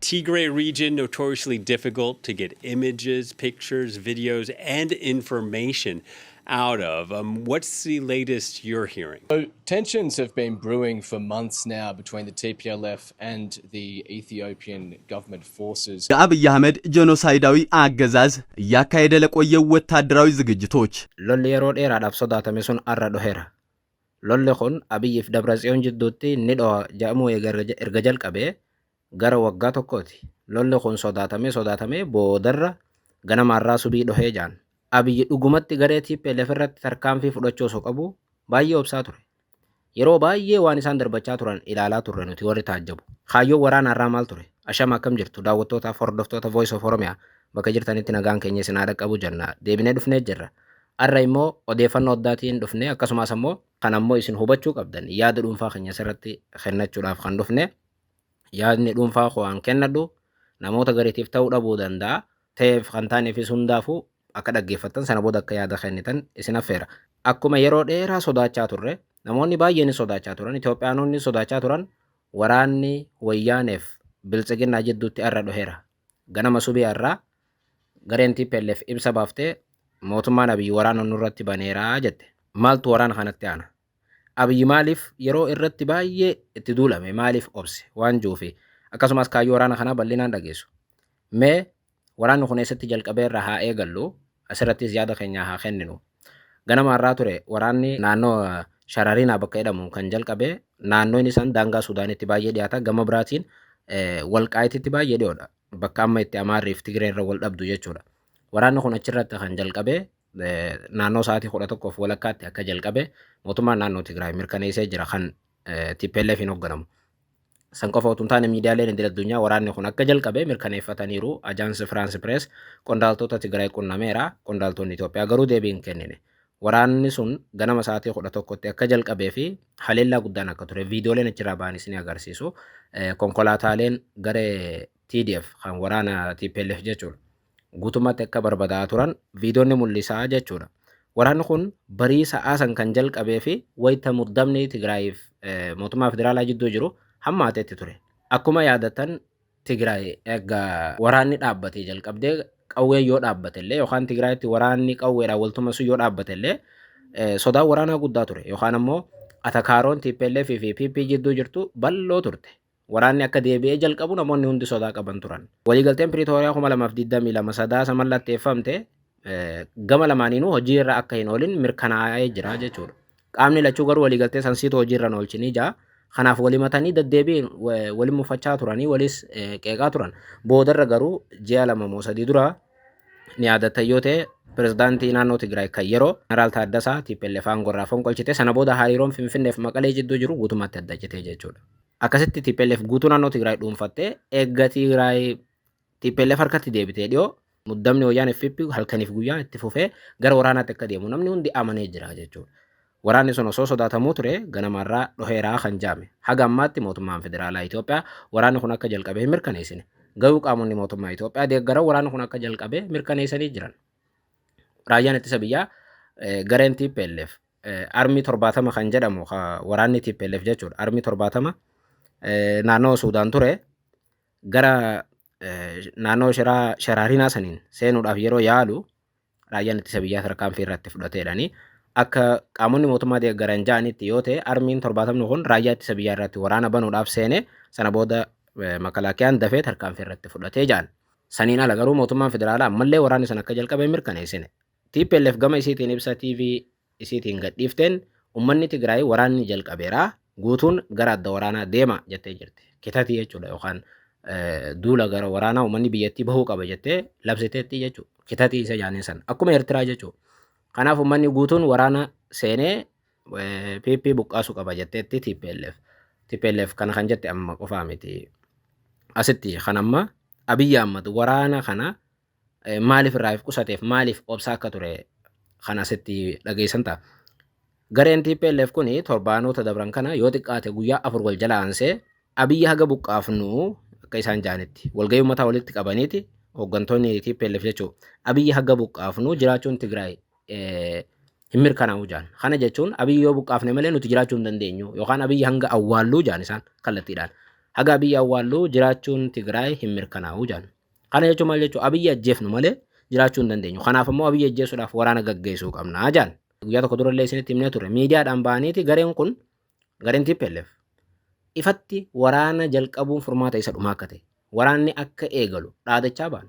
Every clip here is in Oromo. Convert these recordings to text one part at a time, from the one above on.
Tigray region, notoriously difficult to get images, pictures, videos, and information out of. What's the latest you're hearing? So tensions have been brewing for months now between the TPLF and the Ethiopian government forces. የአብይ አህመድ ጄኖሳይዳዊ አገዛዝ እያካሄደ ለቆየው ወታደራዊ ዝግጅቶች ሎሌ yeroo dheeraadhaaf sodaatame sun arra dhoheera. Lolli kun Abiyyiif Dabratsiyoon jidduutti ni dhoha jedhamuu erga jalqabee gara waggaa tokkooti. Lolli kun sodaatamee boodarra ganamaarraa subii dhohee jaan. Abiyyi dhugumatti garee TPLF irratti tarkaanfii fudhachuu osoo qabu baay'ee obsaa ture. Yeroo baay'ee waan isaan darbachaa turan ilaalaa turre nuti warri taajjabu. Kaayyoo waraanaarraa maal ture? Ashama akkam jirtu daawwattootaaf hordoftoota Voice of Oromiyaa bakka jirtanitti nagaan keenya isin haadha qabu jenna. Deebinee dhufnee jirra. Arra immoo odeeffannoo addaatiin dhufnee akkasumas ammoo kan ammoo isin hubachuu qabdan yaada dhuunfaa keenya sirratti kennachuudhaaf kan dhufne. Yaadni dhuunfaa waan kennadhu namoota gareetiif ta'uu dhabuu danda'a. Ta'eef kan taaneefis hundaafuu akka dhaggeeffattan sana booda akka yaada kennitan isin affeera. Akkuma yeroo dheeraa sodaachaa turre namoonni baay'een sodaachaa turan Itoophiyaanonni sodaachaa turan waraanni wayyaaneef biltsiginnaa jidduutti arra dhoheera. Ganama subii irraa gareen TPLF ibsa baaftee mootummaan Abiyyi waraana nurratti baneeraa jette. Maaltu waraana kanatti aana? Abiyyi maaliif yeroo irratti baay'ee itti duulame maaliif obse waan juufi akkasumas kaayyoo waraana kanaa bal'inaan dhageessu. Mee waraanni kun eessatti jalqabee irraa haa eegallu asirrattis yaada keenya haa kenninu. Ganama irraa ture waraanni naannoo Sharariinaa bakka jedhamu kan jalqabee naannoon isaan daangaa Suudaanitti baay'ee dhiyaata gama biraatiin Walqaayititti baay'ee dhiyoodha. Bakka amma itti Amaarriif Tigree irra wal dhabdu jechuudha. Waraanni kun achirratti kan jalqabee naannoo sa'aatii 11 walakkaatti akka jalqabee mootummaan naannoo Tigraay mirkaneessee jira kan TPLF hin hoogganamu. San qofa otoo hin taane miidiyaaleen idil addunyaa waraanni kun akka jalqabee mirkaneeffataniiru. Ajaansi France Press qondaaltota Tigraay qunnameera. Qondaaltonni Itoophiyaa garuu deebii hin kennine. Waraanni sun ganama sa'aatii 11tti akka jalqabee fi haleellaa guddaan akka ture viidiyooleen achirraa ba'anis ni agarsiisu. Konkolaataaleen garee TDF kan waraana TPLF jechuudha. Guutummaatti akka barbadaa turan viidiyoonni mul'isaa jechuudha. Waraanni kun barii sa'aa san kan jalqabee fi wayita muddamni Tigraayiif mootummaa federaalaa jidduu jiru hammaateetti ture. Akkuma yaadatan Tigraay egaa waraanni dhaabbatee jalqabdee qawwee yoo dhaabbatellee yookaan Tigraayitti waraanni qawweedhaan waltuma sun yoo dhaabbatellee sodaa waraanaa guddaa ture yookaan ammoo atakaaroon TPLF fi PP jidduu jirtu bal'oo turte. Waraanni akka deebi'ee jalqabu namoonni hundi sodaa qaban turan. Waliigalteen Piriitooriyaa 2022 sadaasa mallatteeffamte gama lamaaniinuu hojii irra akka hin oolin mirkanaa'ee jira jechuudha. Qaamni lachuu garuu waliigaltee sansiitu hojii irra oolchanii jira. Kanaaf walimatanii deddeebiin walin mufachaa turanii walis qeeqaa turan. Boodarra garuu ji'a 2 moo 3 dura ni yaadatan yoo ta'e pirezidaantii naannoo Tigraay kan yeroo Jeneraal Taaddasaa TPLF aangorraa fonqolchite sana booda hariiroon Finfinneef Maqalee jidduu jiru guutummaatti adda citee jechuudha. Akkasitti TPLF guutuu naannoo Tigraay dhuunfattee eegga Tigraay TPLF harkatti deebitee dhiyoo muddamni wayyaan FP halkaniif guyyaa itti fufee gara waraanaatti akka deemu namni hundi amanee jira jechuudha. Waraanni sun osoo sodaatamuu ture ganamarraa dhoheeraa kan jaame. Haga ammaatti mootummaan federaalaa Itoophiyaa waraanni kun akka jalqabee mirkaneessine. Garuu qaamonni mootummaa Itoophiyaa deeggara waraanni kun akka jalqabee mirkaneessanii jiran. Raayyaan ittisa biyyaa gareen TPLF armii 70 kan jedhamu waraanni TPLF jechuudha. Armii 70 naannoo Suudaan ture gara naannoo Sharariinaa saniin seenuudhaaf yeroo yaalu raayyaan ittisa biyyaa tarkaanfii irratti fudhateedhani. Akka qaamonni mootummaa deeggaran ja'anitti yoo ta'e armiin 70 kun raayyaa ittisa biyyaa irratti waraana banuudhaaf seene sana booda makalaakiyaan dafee tarkaanfii irratti fudhatee ja'an. Saniin ala garuu mootummaan federaalaa ammallee waraanni sana akka jalqabee mirkaneessine. TPLF gama isiitiin ibsa TV isiitiin gadhiifteen uummanni Tigraay waraanni jalqabeeraa guutuun gara adda waraanaa deema jettee jirti. Kitatii jechuudha yookaan duula gara waraanaa uummanni biyyattii bahuu qaba jettee labsiteetti jechuudha. Kitatii isa jaaniin sana akkuma Eertiraa jechuudha. Kanaaf uummanni guutuun waraana seenee PP buqqaasuu qaba jetteetti TPLF. TPLF kana kan jette amma qofaa miti. Asitti kan amma Abiyyi Ahmad waraana kana maaliif irraa qusateef maaliif obsaa akka ture kan asitti dhageessan ta'a. Gareen TPLF kuni torbaanota dabran kana yoo xiqqaate guyyaa 4 wal jala aansee Abiyyi haga buqqaafnu akka isaan jaanitti walgahii uummataa walitti qabaniiti hooggantoonni TPLF jechuudha. Abiyyi haga buqqaafnu jiraachuun Tigraay hin mirkanaa'u jaan. Kana jechuun Abiyyi yoo buqqaafne malee nuti jiraachuu hin dandeenyu yookaan Abiyyi hanga awwaalluu jaan isaan kallattiidhaan. haga Abiyyi awwaallu jiraachuun Tigraay hin mirkanaa'u jedhan. Kana jechuun maal jechuudha? Abiyyi ajjeefnu malee jiraachuu hin dandeenyu. Kanaaf immoo Abiyyi ajjeesuudhaaf waraana gaggeessuu qabnaa jedhan. Guyyaa tokko durallee isinitti himnee ture. Miidiyaadhaan ba'aniiti gareen kun gareen TPLF ifatti waraana jalqabuun furmaata isa dhumaa akka ta'e waraanni akka eegalu dhaadachaa ba'an.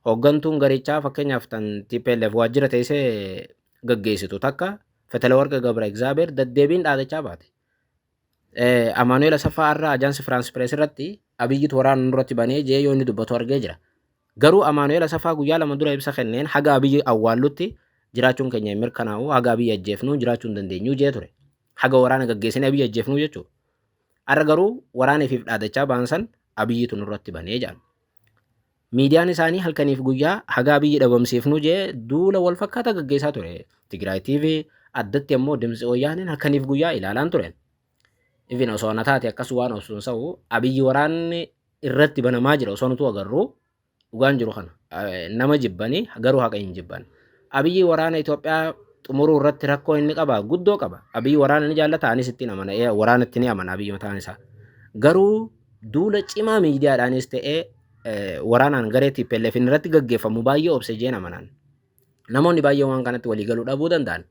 Hooggantuun garichaa fakkeenyaaf tan TPLF waajjira teessee gaggeessitu takka Feteleworq Gabra Egzaabeer deddeebiin dhaadachaa baate. Amaanu'eel Asaffaa irraa Ajaansi Firaans Pirees irratti Abiyyitu waraana nurratti banee jee yoo inni dubbatu argee jira. Garuu Amaanu'eel Asaffaa guyyaa lama dura ibsa kenneen haga Abiyyi awwaallutti jiraachuun keenya hin mirkanaa'u, haga Abiyyi ajjeefnu jiraachuu hin dandeenyu jee ture. Haga waraana gaggeessinee Abiyyi ajjeefnu jechuudha. Har'a garuu waraana ifiif dhaadachaa ba'an san Abiyyitu nurratti banee jedhan. Miidiyaan isaanii halkaniif guyyaa haga Abiyyi dhabamsiifnu jee duula wal fakkaataa gaggeessaa ture. Tigraay TV addatti ammoo Dimtsi Wayyaaneen halkaniif guyyaa ilaalaan turen. Ifin osoo na taate akkas waan osoo ta'u Abiyyi waraanni irratti banamaa jira osoo nutu agarru dhugaan jiru kana. Nama jibbanii garuu haqa hin jibban. Abiyyi waraana Itoophiyaa xumuruu irratti rakkoo inni qaba guddoo qaba. Abiyyi waraana ni jaallata anis ittiin amana waraana itti ni amana Abiyyi mataan isaa. Garuu duula cimaa miidiyaadhaanis ta'ee waraanaan garee TPLF irratti gaggeeffamu baay'ee obse jeen amanan. Namoonni baay'ee waan kanatti walii galuu dhabuu danda'an.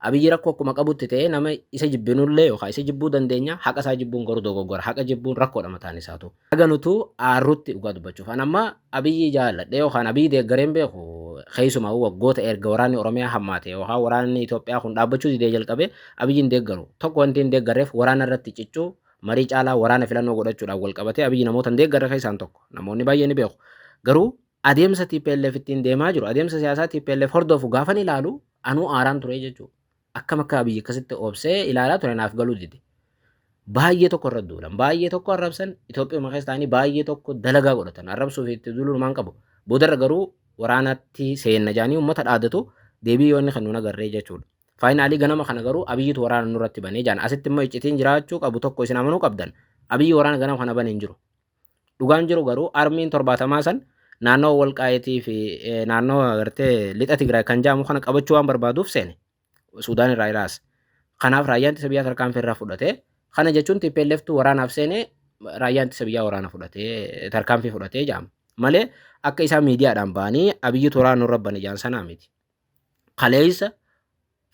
Abiyyi rakkoo akkuma qabutti ta'ee nama isa jibbinullee yookaan isa jibbuu dandeenya haqa isaa jibbuun garuu dogoggora haqa jibbuun rakkoodha mataan isaatu. Haga nutu aarrutti dhugaa dubbachuuf amma Abiyyi jaalladhe yookaan Abiyyi deeggareen beeku keessumaa waggoota erga waraanni Oromiyaa hammaate yookaan waraanni Itoophiyaa kun dhaabbachuu didee jalqabe Abiyyiin deeggaru tokko wanti hin deeggarreef waraana irratti ciccuu marii caalaa waraana filannoo godhachuudhaan wal qabatee Abiyyi namoota hin deeggarre keessaan tokko namoonni baay'ee ni beeku. Garuu adeemsa TPLF ittiin deemaa jiru adeemsa siyaasaa TPLF hordofu gaafa ilaalu anuu aaraan ture jechuudha. Akkam akka Abiyyi akkasitti obsee ilaalaa ture naaf galuu dide. Baay'ee tokko irra duulan baay'ee tokko arrabsan Itoophiyaa keessa ta'anii baay'ee tokko dalagaa godhatan arrabsuuf itti duuluun maan qabu. Boodarra garuu waraanatti seenna jaanii uummata dhaadatu deebii yoo inni kan nuun agarree jechuudha. Faayinaalii ganama kana garuu Abiyyitu waraana nurratti banee jaan asitti immoo iccitiin jiraachuu qabu tokko isin amanuu qabdan. Abiyyi waraana ganama kana banee hin jiru. Dhugaan jiru garuu armiin 70 san naannoo Walqaayitii fi naannoo agartee lixa Tigraay kan jedhamu kana qabachuu waan barbaaduuf seene. Suudaan irraa iraas. Kanaaf raayyaan ittisa biyyaa tarkaanfii irraa fudhatee kana jechuun TPLFtu waraanaaf seenee raayyaan ittisa biyyaa waraana fudhatee tarkaanfii fudhatee jedhama. Malee akka isaa miidiyaadhaan ba'anii Abiyyitu waraana nurra bane jedhan sanaa miti. Kaleessa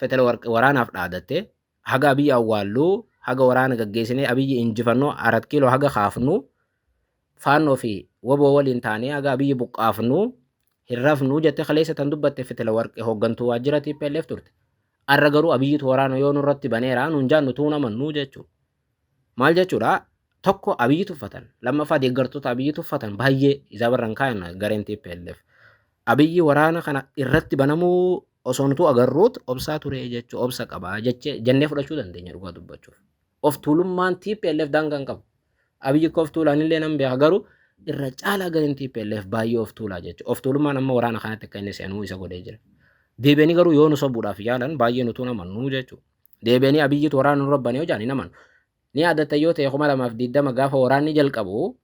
Feteleworq waraanaaf dhaadattee haga Abiyyi awwaalluu haga waraana gaggeessinee Abiyyi injifannoo 4 kiiloo haga kaafnu faannoo fi waboo waliin taanee haga Abiyyi buqqaafnu hin rafnu jettee kaleessa tan dubbatte Feteleworq hooggantuu waajjira TPLF turte. Har'a garuu Abiyyitu waraana yoo nurratti baneera nuun jaannu tuun amannu jechuudha. Maal jechuudha? Tokko Abiyyi tuffatan lammaffaa deeggartoota Abiyyi tuffatan baay'ee isaa barran kaayan gareen TPLF. Abiyyi waraana kana irratti banamuu osoo nutu agarruut obsaa ture jechuudha obsa qabaa jennee fudhachuu dandeenya dhugaa dubbachuuf. Of tuulummaan TPLF daangaan qabu. Abiyyi of tuulaan illee nan beeka garuu irra caalaa gareen TPLF baay'ee of tuulaa jechuudha. Of tuulummaan amma waraana kanatti akka inni seenuu isa godhee jira. Deebi'anii garuu yoo nu sobuudhaaf yaalan baay'ee nutu namannu jechuudha. Deebi'anii Abiyyitu waraana nurra banee hojaan hin amanu. Ni yaadatta yoo ta'e 2020 gaafa waraanni jalqabu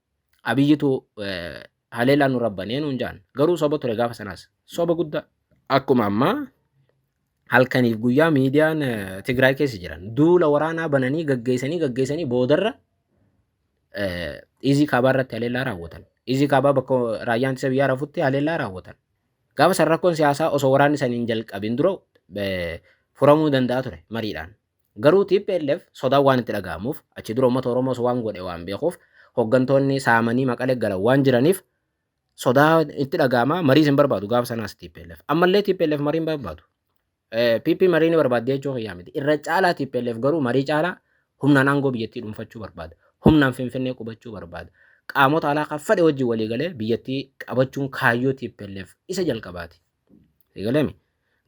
Abiyyitu haleelaan nurra banee nuun jaan. Garuu soba ture gaafa sanaas soba guddaa. Akkuma ammaa halkaniif guyyaa miidiyaan Tigraay keessa jiran duula waraanaa bananii gaggeessanii boodarra Izii Kaabaa irratti haleellaa raawwatan. Izii Kaabaa bakka raayyaan ittisa biyyaa rafutti haleellaa raawwatan. Gaafa san rakkoon siyaasaa osoo waraanni san hin jalqabin dura furamuu danda'a ture mariidhaan. Garuu TPLF sodaa waan itti dhaga'amuuf achi dura uummata Oromoos waan godhe waan beekuuf hooggantoonni saamanii Maqalee galan waan jiraniif sodaa itti dhaga'ama marii hin barbaadu gaafa sanaas TPLF. Ammallee TPLF marii hin barbaadu. PP marii ni barbaadde jechuu hiyyaa miti. Irra caalaa TPLF garuu marii caalaa humnaan aangoo biyyattii dhuunfachuu barbaada. Humnaan Finfinnee qubachuu barbaada. Qaamota alaa kan fedhe wajjin walii galee biyyattii qabachuun kaayyoo TPLF isa jalqabaati. Eegalame.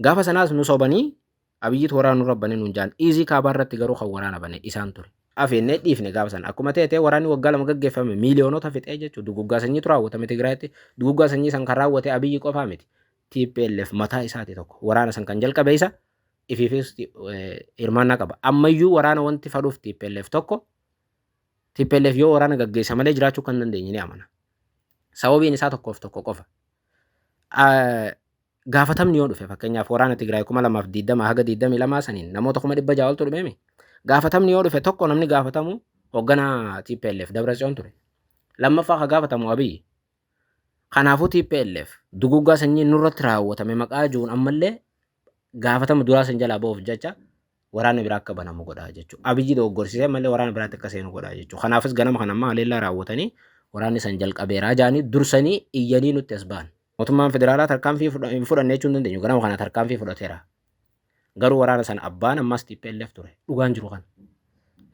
Gaafa sanaas nu sobanii Abiyyitu waraana nurra banee nuun jaan Izii Kaabaa irratti garuu kan waraana bane isaan ture. Afeennee dhiifne gaafa sana akkuma ta'e waraanni waggaa 2 gaggeeffame miiliyoonota fixee jechuudha. Duguggaa sanyiitu raawwatame Tigraayitti. Duguggaa sanyii san kan raawwate Abiyyi qofaa miti. TPLF mataa isaati tokko waraana san kan jalqabe isa ifiifis hirmaannaa qaba. Ammayyuu waraana wanti fadhuuf TPLF tokko TPLF yoo waraana gaggeessa malee jiraachuu kan dandeenye ni amana. Sababiin isaa tokkoof tokko qofa. Gaafatamni yoo dhufe fakkeenyaaf waraana Tigraay 2020 haga 22 saniin namoota 600 oltu dhumeme. Gaafatamni yoo dhufe tokko namni gaafatamu hoogganaa TPLF Dabratsiyoon ture. Lammaffaa haa gaafatamu Abiyyi. Kanaafuu TPLF duguggaa sanyii nurratti raawwatame maqaa jiruun ammallee gaafatama duraa san jalaa ba'uuf jecha waraana biraa akka banamu godhaa jechuudha. Abiyyi dogoggorsiisee mallee waraana biraatti akka seenu godhaa jechuudha. Kanaafis ganama kana ammaa haleellaa raawwatanii waraanni san jalqabeeraa jaanii dursanii iyyanii nutti as ba'an. Mootummaan federaalaa tarkaanfii fudhanne jechuu hin dandeenyu. Ganama kana tarkaanfii fudhateera. Garuu waraana sana abbaan ammas TPLF ture. Dhugaan jiru kan.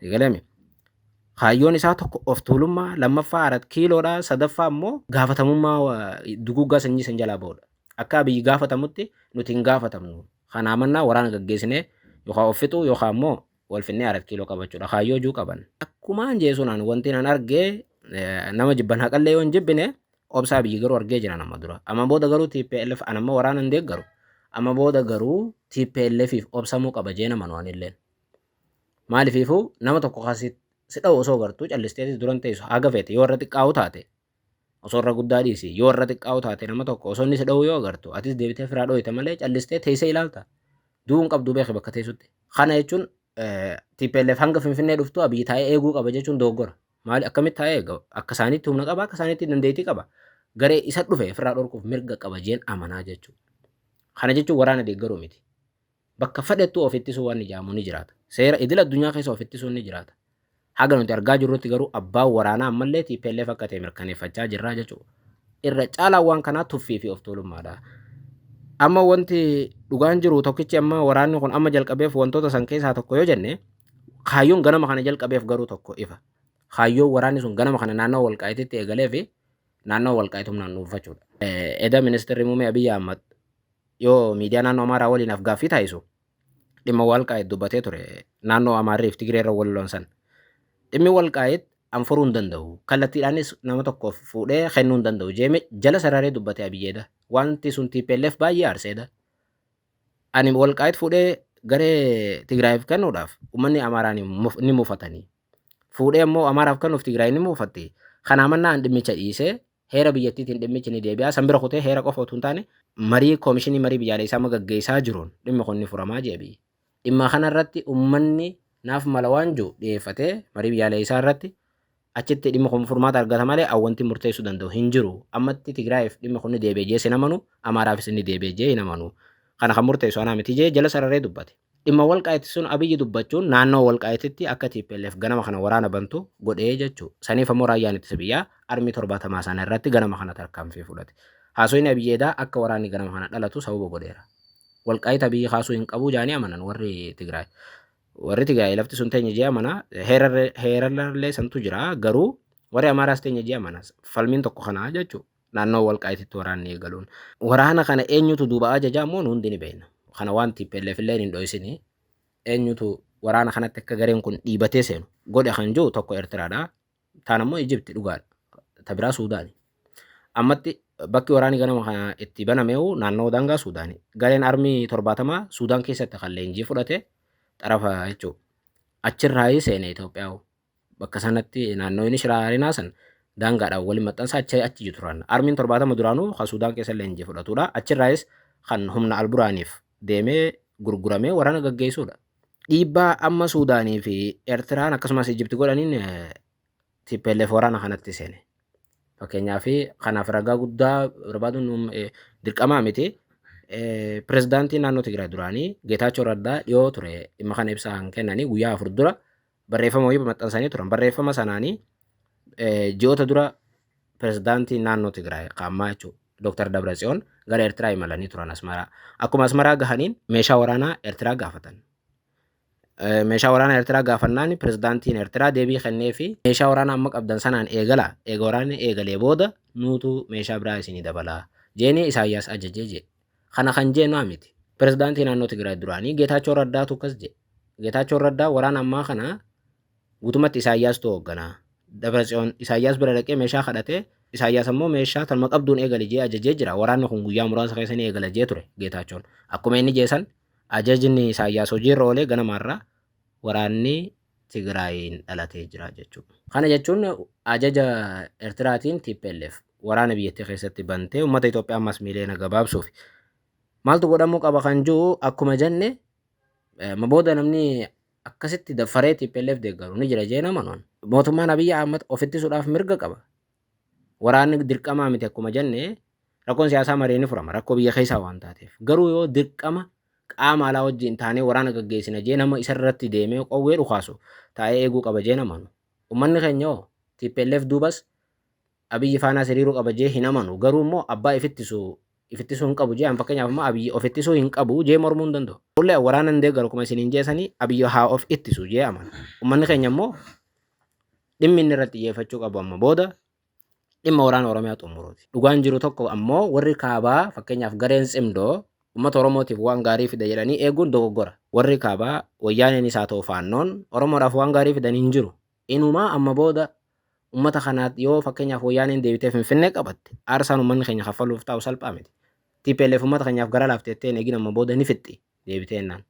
Eegalame. Kaayyoon isaa tokko of tuulummaa, lammaffaa arat kiiloodha, sadaffaa immoo gaafatamummaa duguggaa sanyii san jalaa ba'uudha. Akka Abiyyi gaafatamutti nuti hin gaafatamnu. Kanaa mannaa waraana gaggeessinee yookaan of fixuu yookaan immoo wal finnee arat kiiloo qabachuudha. Kaayyoo juu qaban. Akkumaan jeesuunaan wanti nan argee nama jibban haqallee yoo hin jibbine obsaa Abiyyi garuu argee jira nama dura. Amma booda garuu TPLF anamma waraana hin deeggaru. Amma booda garuu TPLFiif obsamuu qaba jee nama nuwaan illeen. Maaliifuu nama tokko kaasitti si dha'u osoo gartuu callisteetis duran teessu haga feete yoo irra xiqqaa'u taate osoo irra guddaa dhiisi yoo irra xiqqaa'u taate nama tokko osoo inni si dha'u yoo agartu atis deebitee firaa dhooyite malee callistee teessee ilaalta du'uun qabduu beeke bakka teessutti. Kana jechuun TPLF hanga Finfinnee dhuftu Abiyyi taa'ee eeguu qaba jechuun dogoggora. Maali akkamitti taa'ee eega akka isaaniitti humna qaba akka isaaniitti dandeettii qaba garee isa dhufe firaa dhorkuuf mirga qaba jeen amanaa jechuudha. Kana jechuun waraana deeggaruu miti. Bakka fedhettuu of ittisuu waan ijaamu ni jiraata. Seera idil addunyaa keessa of ittisuu ni jiraata. Haga nuti argaa jirrutti garuu abbaan waraanaa ammallee TPLF akka ta'e mirkaneeffachaa jirraa jechuudha. Irra caalaa waan kanaa tuffii fi of tuulummaadha. Amma wanti dhugaan jiru tokkichi amma waraanni kun amma jalqabeef wantoota san keessaa tokko yoo jenne kaayyoon ganama kana jalqabeef garuu tokko ifa. Kaayyoon waraanni sun ganama kana naannoo Walqaayititti eegalee fi naannoo Walqaayit humnaan dhuunfachuudha. Eda ministeerri muummee Abiyyi Ahmad yoo miidiyaa naannoo Amaaraa waliin gaaffii taasisu dhimma Walqaayit dubbatee ture naannoo Amaarriif Tigree irra wal loonsan. Dhimmi Walqaayit anfuruu hin danda'u. Kallattiidhaanis nama tokkoof fuudhee kennuu hin danda'u. Jeeme jala sararee dubbatee Abiyyeedha. Wanti sun TPLF baay'ee aarseedha. Ani Walqaayit fuudhee garee Tigraayiif kennuudhaaf uummanni Amaaraa ni muufatanii. Fuudhee immoo Amaaraaf kennuuf Tigraay ni muufatti. Kanaa mannaan dhimmicha dhiisee heera biyyattiitiin dhimmichi ni deebi'a. San bira kutee heera qofa utuu hin taane marii koomishinii marii biyyaalessaa gaggeessaa jiruun dhimmi kun ni furamaa jeebi. Dhimma kanarratti uummanni naaf mala waan jiru dhiyeeffatee marii biyyaalessaa irratti achitti dhimma kun furmaata argata malee awwanti murteessuu danda'u hin jiru. Ammatti Tigraayiif dhimma kun ni deebi'ee jee sin amanu Amaaraafis ni deebi'ee jee hin amanu. Kana kan murteessu anaa miti jee jala sararee dubbate. Dhimma Walqaayit sun Abiyyi dubbachuun naannoo Walqaayititti akka TPLF ganama kana waraana bantu godhee jechuu. Saniif ammoo raayyaan ittisa biyyaa armii 70 sana irratti ganama kana tarkaanfii fudhate. Haasawni Abiyyeedhaa akka waraanni ganama kana dhalatu sababa godheera. Walqaayit Abiyyi haasuu hin qabu jaanii amanan warri Tigraay. Warri Tigraay lafti sun teenya jee amana heerarlee santu jira garuu warri Amaaraas teenya jee amana falmiin tokko kanaa jechuu naannoo Walqaayititti waraanni eegaluun. Waraana kana eenyutu duuba ajajaa moo hundi ni beekna. Kana waan TPLF illee hin dho'isini eenyutu waraana kanatti akka gareen kun dhiibatee seenu godhe kan jiru tokko Eertiraadha. Taan ammoo Ijipti dhugaadha. Tabiraa Suudaani. Ammatti bakki waraanni ganama kana itti banameewu naannoo daangaa Suudaani. Gareen armii 70 Suudaan keessatti kan leenjii fudhate xarafa jechuudha. Achirraa seenee Itoophiyaa bakka sanatti naannoo inni shiraarinaa san daangaadhaan waliin maxxansa achi jiru turan. Armiin 70 duraanuu kan Suudaan keessa leenjii fudhatudha. Achirraayis kan humna alburaaniif deemee gurguramee waraana gaggeessuudha. Dhiibbaa amma Suudaanii fi Eertiraan akkasumas Ijipti godhaniin TPLF waraana kanatti seene. Fakkeenyaaf kanaaf ragaa guddaa barbaaduun dirqamaa miti. Pirezidaantii naannoo Tigraay duraanii Geetaachoo Raddaa dhiyoo ture dhimma kana ibsaan kennanii guyyaa 4 dura barreeffama wayii maxxansanii turan. Barreeffama sanaanii ji'oota dura pirezidaantii naannoo Tigraay qaammaa jechuudha. Dr. Dabratsiyoon gara Eertiraa imalanii turan Asmaraa. Akkuma Asmaraa gahaniin meeshaa waraanaa Eertiraa gaafatan. Meeshaa waraanaa Eertiraa gaafannaan pirezidaantiin Eertiraa deebii kennee fi meeshaa waraanaa amma qabdan sanaan eegala. Eega waraanni eegalee booda nuutu meeshaa biraa isinii dabalaa. Jeenii Isaayyaas ajajee jee. Kana kan jeennu miti. Pirezidaantii naannoo Tigraay duraanii Geetaachoo Raddaatu akkas jee. Geetaachoo Raddaa waraana ammaa kana guutumatti Isaayyaastu hoogganaa. Dabratsiyoon Isaayyaas bira dhaqee meeshaa kadhatee Isaayyaas ammoo meeshaa talma qabduun eegale jee ajajee jira. Waraanni kun guyyaa muraasa keessa ni eegala jee ture Geetaachoon. Akkuma inni jeesan ajajni Isaayyaas hojiirra oolee ganamaarraa waraanni Tigraayiin dhalatee jira jechuudha. Kana jechuun ajaja Eertiraatiin TPLF waraana biyyattii keessatti bantee uummata Itoophiyaa ammas miiliyoona gabaabsuuf maaltu godhamuu qaba kan jiru akkuma jenne booda namni akkasitti daffaree TPLF deeggaru ni jira jee nama noon. Mootummaan Abiyyi Ahmad ofittisuudhaaf mirga qaba. Waraanni dirqamaa miti akkuma jenne rakkoon siyaasaa maree ni furama rakkoo biyya keessaa waan taateef. Garuu yoo dirqama qaama alaa wajjin taanee waraana gaggeessina jee nama isarratti deemee qawwee dhukaasu taa'ee eeguu qaba jee nama nu. Uummanni keenya hoo TPLF duubas Abiyyi faanaa siriiruu qaba jee hin amanu. Garuu immoo abbaa ifittisuu hin qabu jee fakkeenyaaf immoo Abiyyi of ittisuu hin qabu jee mormuu hin danda'u. Ollee waraana hin deeggaru kuma isiniin jeesanii Abiyyi haa of ittisu jee amana. Uummanni keenya immoo dhimmi inni irratti xiyyeeffachuu qabu amma booda dhimma waraana Oromiyaa xumuruuti. Dhugaan jiru tokko ammoo warri kaabaa fakkeenyaaf gareen Tsimdoo uummata Oromootiif waan gaarii fida jedhanii eeguun dogoggora. Warri kaabaa wayyaaneen isaa ta'u faannoon Oromoodhaaf waan gaarii fidanii hin jiru. Inumaa amma booda uummata kanaat yoo fakkeenyaaf wayyaaneen deebitee Finfinnee qabatte aarsaan uummanni keenya kaffaluuf taa'u salphaa miti. TPLF uummata keenyaaf gara laafteettee eegin amma booda ni fixxi deebitee ennaan.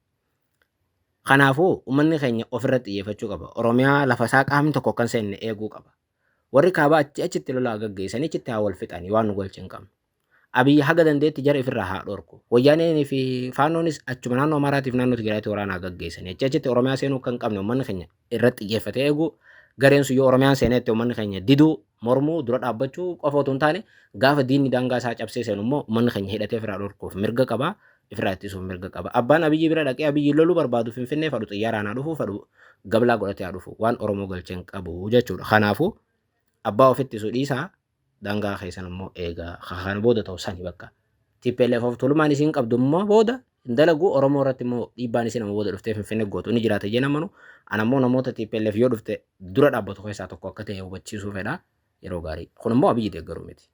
Kanaafuu uummanni keenya ofirratti xiyyeeffachuu qaba. Oromiyaa lafa isaa qaamni tokko kan seenne eeguu qaba. Warri kaabaa achitti lolaa gaggeessanii achitti haa wal fixanii waan nu golche hin qabnu. Abiyyi haga dandeetti jara ifirraa haa dhorku. Wayyaaneenii fi faannoonis achuma naannoo Amaaraatiif naannoo Tigraayiti waraanaa gaggeessanii achitti Oromiyaa seenuu kan qabne uummanni keenya irratti xiyyeeffatee eeguu gareen sun yoo Oromiyaan seenetti uummanni keenya diduu mormuu dura dhaabbachuu qofa otoo hin taane gaafa diinni daangaa isaa cabsee seenu immoo uummanni keenya hidhatee ofirraa dhorkuuf mirga qaba. Ifirraa ittisuuf mirga qaba. Abbaan Abiyyi bira dhaqee Abiyyi loluu barbaadu Finfinnee fadhu xiyyaaraan haa dhufu fadhu gablaa godhatee haa dhufu waan Oromoo galchee hin qabu jechuudha. Kanaafuu abbaa ofittisu dhiisaa daangaa keessan immoo eegaa kana booda ta'u sani bakka. TPLF of tolumaan isiin qabdu immoo booda hin dalagu Oromoo irratti immoo dhiibbaan isiin amma booda dhuftee Finfinnee gootu ni jiraata jee namanu. Ana immoo namoota TPLF yoo dhufte dura dhaabbatu keessaa tokko akka ta'e hubachiisuu fedha yeroo gaarii. Kun immoo Abiyyi deeggaruu miti.